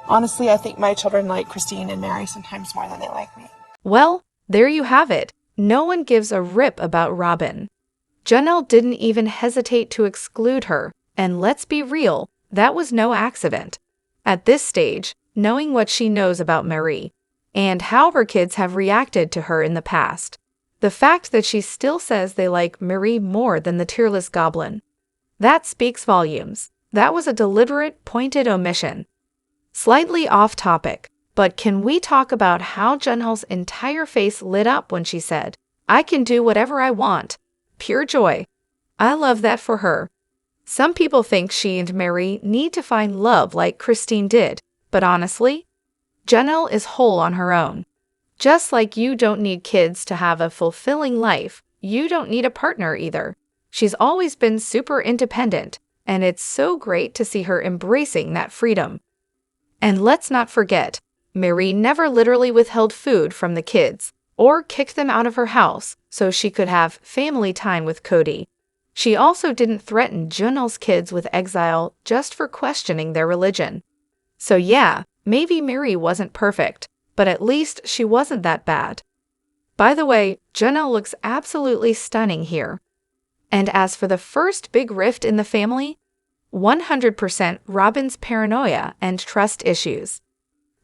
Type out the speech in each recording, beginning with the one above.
Honestly, I think my children like Christine and Meri sometimes more than they like me. Well, there you have it. No one gives a rip about Robyn. Janelle didn't even hesitate to exclude her, and let's be real, that was no accident. At this stage, knowing what she knows about Meri, and how her kids have reacted to her in the past, the fact that she still says they like Meri more than the tearless goblin, that speaks volumes. That was a deliberate, pointed omission. Slightly off topic, but can we talk about how Janelle's entire face lit up when she said, "I can do whatever I want." Pure joy. I love that for her. Some people think she and Meri need to find love like Christine did, but honestly, Janelle is whole on her own. Just like you don't need kids to have a fulfilling life, you don't need a partner either. She's always been super independent, and it's so great to see her embracing that freedom. And let's not forget, Meri never literally withheld food from the kids or kicked them out of her house so she could have family time with Kody. She also didn't threaten Janelle's kids with exile just for questioning their religion. So yeah, maybe Meri wasn't perfect, but at least she wasn't that bad. By the way, Janelle looks absolutely stunning here. And as for the first big rift in the family, 100% Robyn's paranoia and trust issues.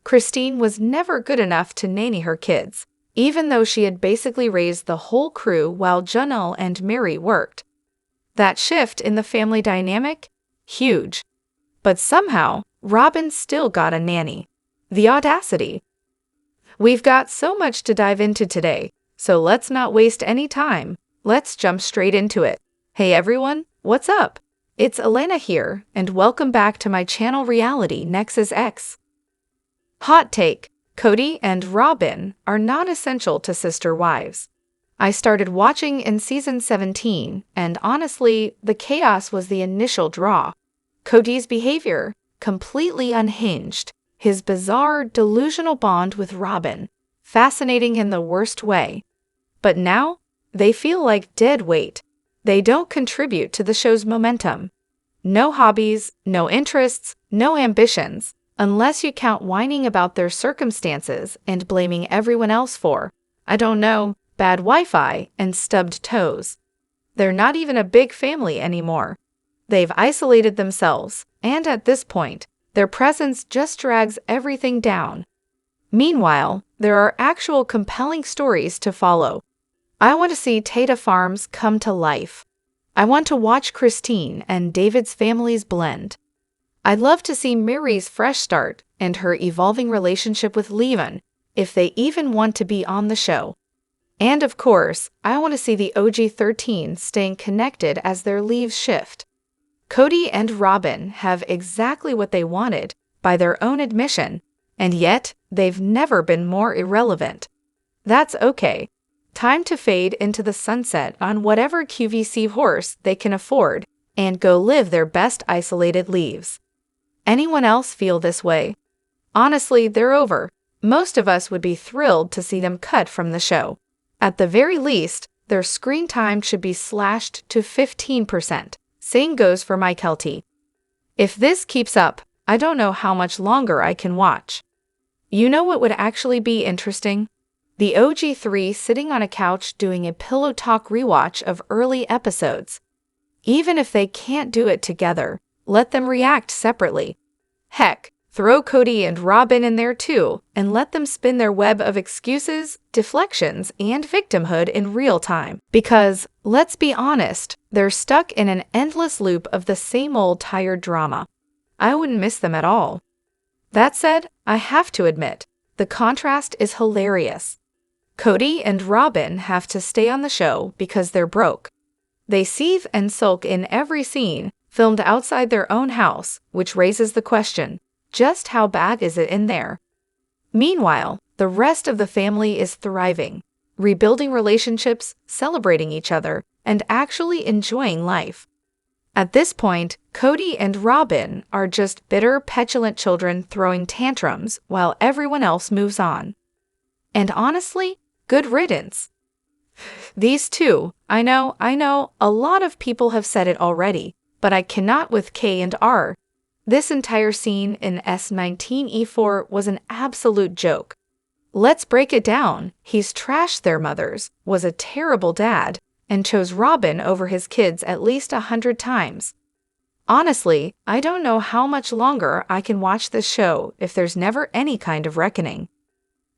Christine was never good enough to nanny her kids, even though she had basically raised the whole crew while Janelle and Meri worked. That shift in the family dynamic? Huge. But somehow, Robyn still got a nanny. The audacity. We've got so much to dive into today, so let's not waste any time. Let's jump straight into it. Hey everyone, what's up? It's Elena here, and welcome back to my channel Reality Nexus X. Hot take: Kody and Robyn are not essential to sister wives. I started watching in season 17, and honestly, the chaos was the initial draw. Kody's behavior, completely unhinged, his bizarre, delusional bond with Robyn, fascinating in the worst way. But now, they feel like dead weight. They don't contribute to the show's momentum. No hobbies, no interests, no ambitions, unless you count whining about their circumstances and blaming everyone else for, I don't know, bad Wi-Fi and stubbed toes. They're not even a big family anymore. They've isolated themselves, and at this point, their presence just drags everything down. Meanwhile, there are actual compelling stories to follow. I want to see Tata Farms come to life. I want to watch Christine and David's families blend. I'd love to see Meri's fresh start and her evolving relationship with Levin, if they even want to be on the show. And of course, I want to see the OG-13 staying connected as their leaves shift. Kody and Robyn have exactly what they wanted, by their own admission, and yet they've never been more irrelevant. That's okay. Time to fade into the sunset on whatever QVC horse they can afford and go live their best isolated lives. Anyone else feel this way? Honestly, they're over. Most of us would be thrilled to see them cut from the show. At the very least, their screen time should be slashed to 15%. Same goes for Mike Kelty. If this keeps up, I don't know how much longer I can watch. You know what would actually be interesting? The OG3 sitting on a couch doing a pillow talk rewatch of early episodes. Even if they can't do it together, let them react separately. Heck, throw Kody and Robyn in there too, and let them spin their web of excuses, deflections, and victimhood in real time. Because, let's be honest, they're stuck in an endless loop of the same old tired drama. I wouldn't miss them at all. That said, I have to admit, the contrast is hilarious. Kody and Robyn have to stay on the show because they're broke. They seethe and sulk in every scene, filmed outside their own house, which raises the question, just how bad is it in there? Meanwhile, the rest of the family is thriving, rebuilding relationships, celebrating each other, and actually enjoying life. At this point, Kody and Robyn are just bitter, petulant children throwing tantrums while everyone else moves on. And honestly, good riddance. These two, I know, a lot of people have said it already, but I cannot with K and R. This entire scene in S19E4 was an absolute joke. Let's break it down. He's trashed their mothers, was a terrible dad, and chose Robyn over his kids at least 100 times. Honestly, I don't know how much longer I can watch this show if there's never any kind of reckoning.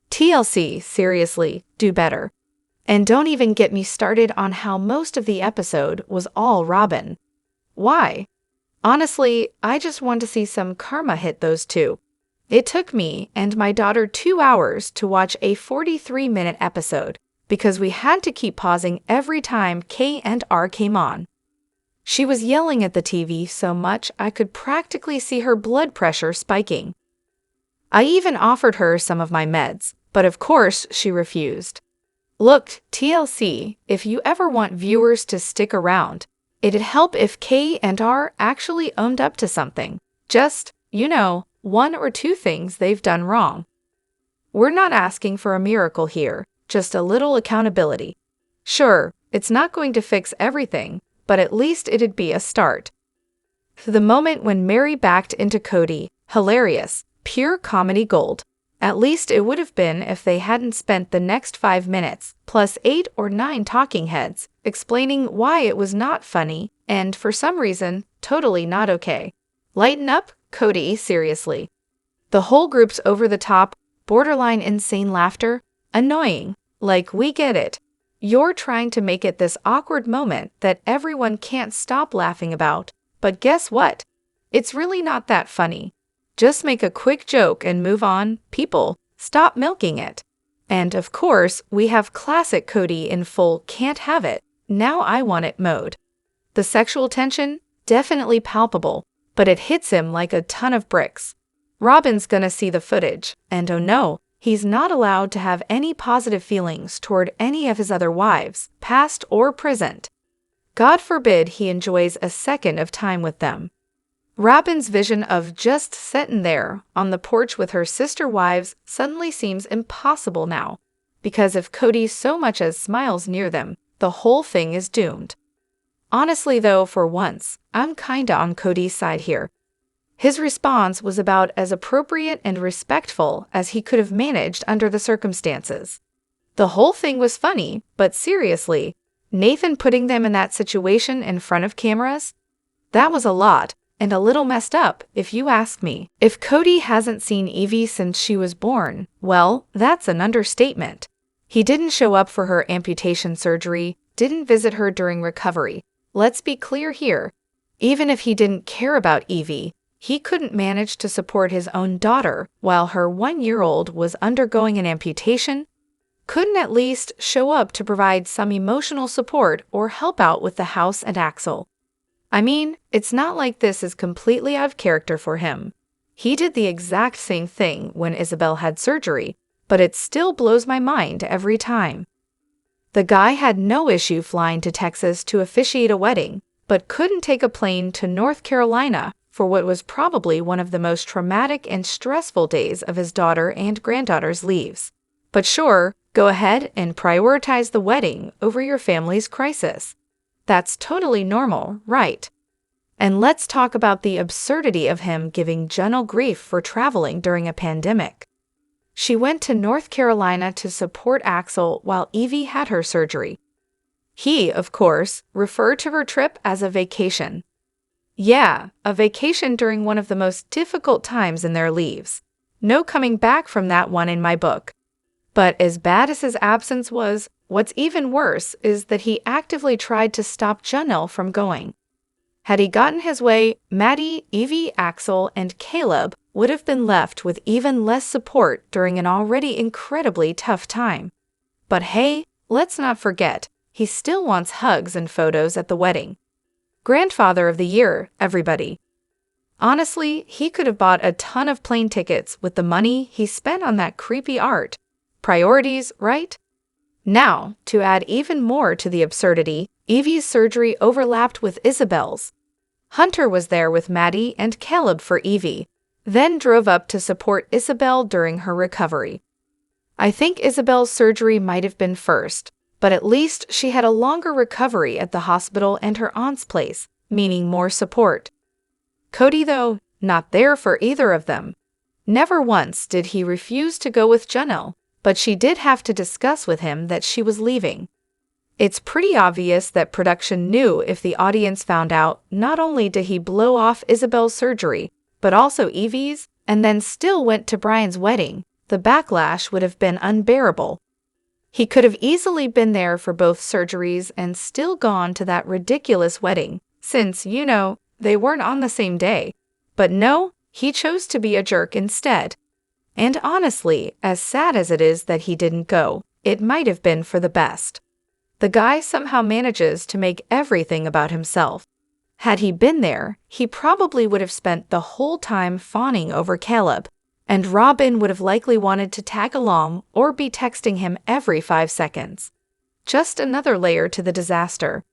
TLC, seriously, do better. And don't even get me started on how most of the episode was all Robyn. Why? Honestly, I just want to see some karma hit those two. It took me and my daughter 2 hours to watch a 43-minute episode because we had to keep pausing every time K and R came on. She was yelling at the TV so much I could practically see her blood pressure spiking. I even offered her some of my meds, but of course she refused. Look, TLC, if you ever want viewers to stick around, it'd help if K and R actually owned up to something. Just, 1 or 2 things they've done wrong. We're not asking for a miracle here, just a little accountability. Sure, it's not going to fix everything, but at least it'd be a start. The moment when Meri backed into Kody, hilarious, pure comedy gold. At least it would have been if they hadn't spent the next 5 minutes, plus 8 or 9 talking heads, explaining why it was not funny, and for some reason, totally not okay. Lighten up, Kody, seriously. The whole group's over-the-top, borderline insane laughter, annoying. Like, we get it. You're trying to make it this awkward moment that everyone can't stop laughing about, but guess what? It's really not that funny. Just make a quick joke and move on, people. Stop milking it. And of course, we have classic Kody in full can't have it, now I want it mode. The sexual tension? Definitely palpable, but it hits him like a ton of bricks. Robyn's gonna see the footage, and oh no, he's not allowed to have any positive feelings toward any of his other wives, past or present. God forbid he enjoys a second of time with them. Robyn's vision of just sitting there on the porch with her sister wives suddenly seems impossible now, because if Kody so much as smiles near them, the whole thing is doomed. Honestly though, for once, I'm kinda on Kody's side here. His response was about as appropriate and respectful as he could have managed under the circumstances. The whole thing was funny, but seriously, Nathan putting them in that situation in front of cameras? That was a lot, and a little messed up, if you ask me. If Kody hasn't seen Evie since she was born, well, that's an understatement. He didn't show up for her amputation surgery, didn't visit her during recovery. Let's be clear here. Even if he didn't care about Evie, he couldn't manage to support his own daughter while her 1-year-old was undergoing an amputation? Couldn't at least show up to provide some emotional support or help out with the house and Axel? I mean, it's not like this is completely out of character for him. He did the exact same thing when Isabel had surgery, but it still blows my mind every time. The guy had no issue flying to Texas to officiate a wedding, but couldn't take a plane to North Carolina for what was probably one of the most traumatic and stressful days of his daughter and granddaughter's leaves. But sure, go ahead and prioritize the wedding over your family's crisis. That's totally normal, right? And let's talk about the absurdity of him giving Janelle grief for traveling during a pandemic. She went to North Carolina to support Axel while Evie had her surgery. He, of course, referred to her trip as a vacation. Yeah, a vacation during one of the most difficult times in their lives. No coming back from that one in my book. But as bad as his absence was, what's even worse is that he actively tried to stop Janelle from going. Had he gotten his way, Maddie, Evie, Axel, and Caleb would have been left with even less support during an already incredibly tough time. But hey, let's not forget, he still wants hugs and photos at the wedding. Grandfather of the year, everybody. Honestly, he could have bought a ton of plane tickets with the money he spent on that creepy art. Priorities, right? Now, to add even more to the absurdity, Evie's surgery overlapped with Isabel's. Hunter was there with Maddie and Caleb for Evie, then drove up to support Isabel during her recovery. I think Isabel's surgery might have been first, but at least she had a longer recovery at the hospital and her aunt's place, meaning more support. Kody, though, not there for either of them. Never once did he refuse to go with Janelle, but she did have to discuss with him that she was leaving. It's pretty obvious that production knew if the audience found out not only did he blow off Isabel's surgery, but also Evie's, and then still went to Brian's wedding, the backlash would have been unbearable. He could have easily been there for both surgeries and still gone to that ridiculous wedding, since, they weren't on the same day. But no, he chose to be a jerk instead. And honestly, as sad as it is that he didn't go, it might have been for the best. The guy somehow manages to make everything about himself. Had he been there, he probably would have spent the whole time fawning over Caleb, and Robyn would have likely wanted to tag along or be texting him every 5 seconds. Just another layer to the disaster.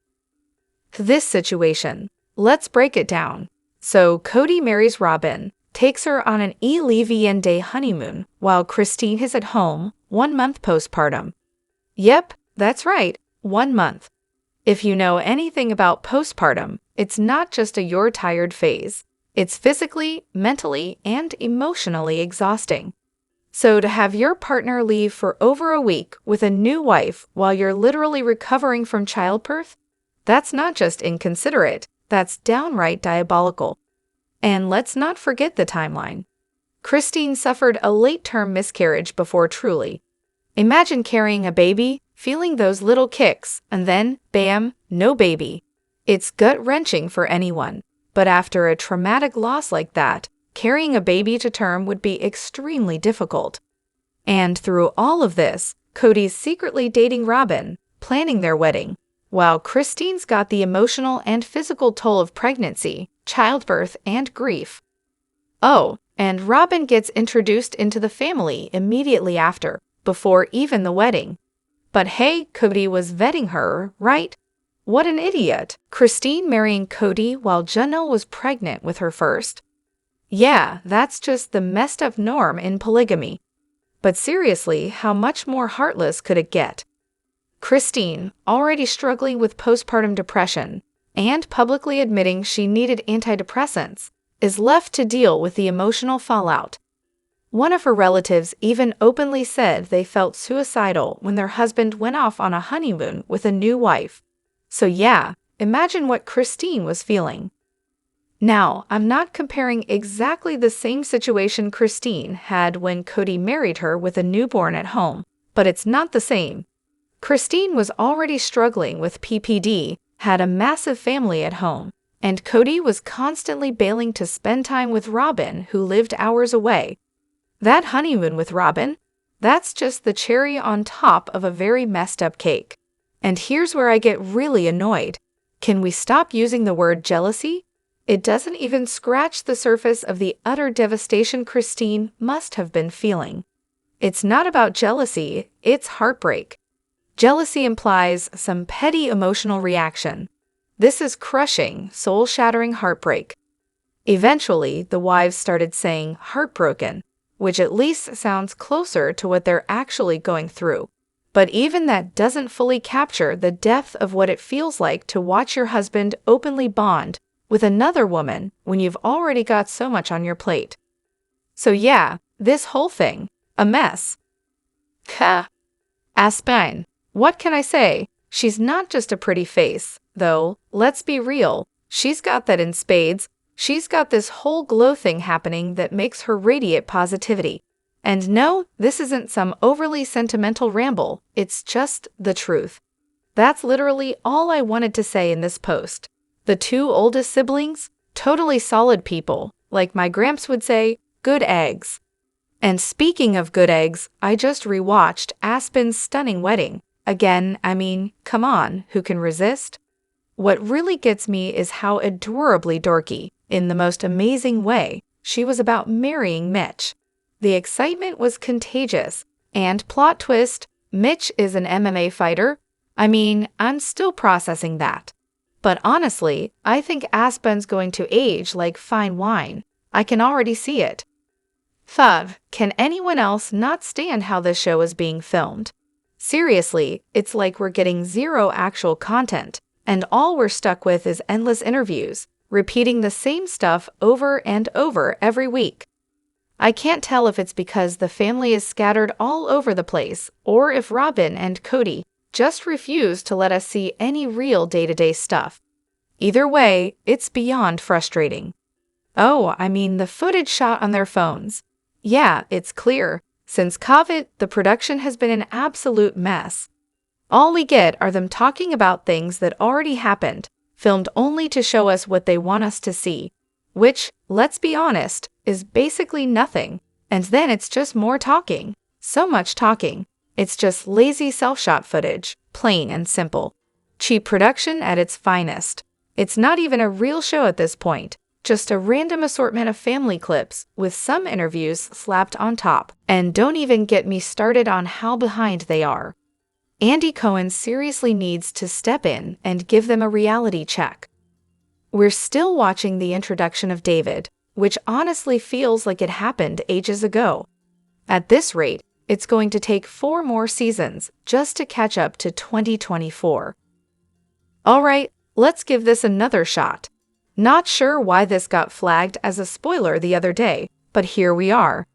This situation. Let's break it down. So Kody marries Robyn, takes her on an 11-day honeymoon while Christine is at home, 1 month postpartum. Yep, that's right, 1 month. If you know anything about postpartum, it's not just a you're tired phase. It's physically, mentally, and emotionally exhausting. So to have your partner leave for over a week with a new wife while you're literally recovering from childbirth, that's not just inconsiderate, that's downright diabolical. And let's not forget the timeline. Christine suffered a late-term miscarriage before Truly. Imagine carrying a baby, feeling those little kicks, and then, bam, no baby. It's gut-wrenching for anyone, but after a traumatic loss like that, carrying a baby to term would be extremely difficult. And through all of this, Kody's secretly dating Robyn, planning their wedding, while Christine's got the emotional and physical toll of pregnancy, childbirth, and grief. Oh, and Robyn gets introduced into the family immediately after, before even the wedding. But hey, Kody was vetting her, right? What an idiot. Christine marrying Kody while Janelle was pregnant with her first. Yeah, that's just the messed up norm in polygamy. But seriously, how much more heartless could it get? Christine, already struggling with postpartum depression and publicly admitting she needed antidepressants, is left to deal with the emotional fallout. One of her relatives even openly said they felt suicidal when their husband went off on a honeymoon with a new wife. So yeah, imagine what Christine was feeling. Now, I'm not comparing exactly the same situation Christine had when Kody married her with a newborn at home, but it's not the same. Christine was already struggling with PPD, had a massive family at home, and Kody was constantly bailing to spend time with Robyn, who lived hours away. That honeymoon with Robyn, that's just the cherry on top of a very messed up cake. And here's where I get really annoyed. Can we stop using the word jealousy? It doesn't even scratch the surface of the utter devastation Christine must have been feeling. It's not about jealousy, it's heartbreak. Jealousy implies some petty emotional reaction. This is crushing, soul-shattering heartbreak. Eventually, the wives started saying heartbroken, which at least sounds closer to what they're actually going through. But even that doesn't fully capture the depth of what it feels like to watch your husband openly bond with another woman when you've already got so much on your plate. So yeah, this whole thing, a mess. Aspen. What can I say? She's not just a pretty face, though, let's be real, she's got that in spades. She's got this whole glow thing happening that makes her radiate positivity. And no, this isn't some overly sentimental ramble, it's just the truth. That's literally all I wanted to say in this post. The two oldest siblings, totally solid people, like my gramps would say, good eggs. And speaking of good eggs, I just rewatched Aspen's stunning wedding. Again, I mean, come on, who can resist? What really gets me is how adorably dorky, in the most amazing way, she was about marrying Mitch. The excitement was contagious, and plot twist, Mitch is an MMA fighter. I mean, I'm still processing that. But honestly, I think Aspen's going to age like fine wine. I can already see it. 5. Can anyone else not stand how this show is being filmed? Seriously, it's like we're getting zero actual content, and all we're stuck with is endless interviews, repeating the same stuff over and over every week. I can't tell if it's because the family is scattered all over the place or if Robyn and Kody just refuse to let us see any real day-to-day stuff. Either way, it's beyond frustrating. Oh, I mean the footage shot on their phones. Yeah, it's clear. Since COVID, the production has been an absolute mess. All we get are them talking about things that already happened, filmed only to show us what they want us to see, which, let's be honest, is basically nothing. And then it's just more talking. So much talking. It's just lazy self-shot footage, plain and simple. Cheap production at its finest. It's not even a real show at this point, just a random assortment of family clips with some interviews slapped on top. And don't even get me started on how behind they are. Andy Cohen seriously needs to step in and give them a reality check. We're still watching the introduction of David, which honestly feels like it happened ages ago. At this rate, it's going to take 4 more seasons just to catch up to 2024. Alright, let's give this another shot. Not sure why this got flagged as a spoiler the other day, but here we are.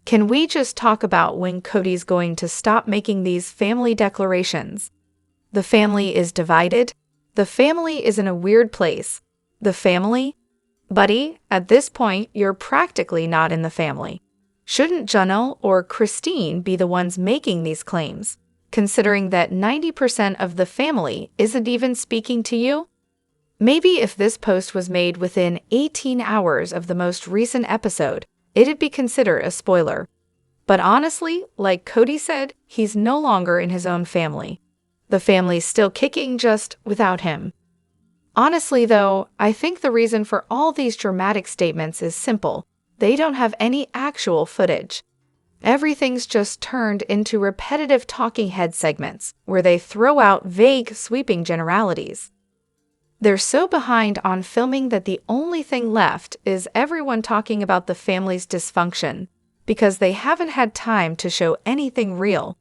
Can we just talk about when Kody's going to stop making these family declarations? The family is divided. The family is in a weird place. The family? Buddy, at this point, you're practically not in the family. Shouldn't Janelle or Christine be the ones making these claims, considering that 90% of the family isn't even speaking to you? Maybe if this post was made within 18 hours of the most recent episode, it'd be considered a spoiler. But honestly, like Kody said, he's no longer in his own family. The family's still kicking, just without him. Honestly though, I think the reason for all these dramatic statements is simple. They don't have any actual footage. Everything's just turned into repetitive talking head segments where they throw out vague, sweeping generalities. They're so behind on filming that the only thing left is everyone talking about the family's dysfunction, because they haven't had time to show anything real.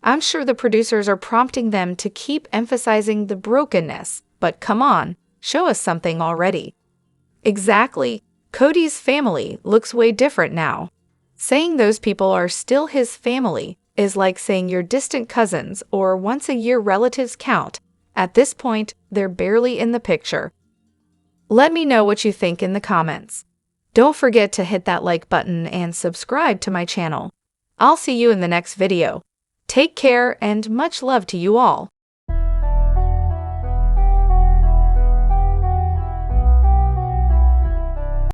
I'm sure the producers are prompting them to keep emphasizing the brokenness, but come on, show us something already. Exactly, Kody's family looks way different now. Saying those people are still his family is like saying your distant cousins or once-a-year relatives count. At this point, they're barely in the picture. Let me know what you think in the comments. Don't forget to hit that like button and subscribe to my channel. I'll see you in the next video. Take care and much love to you all.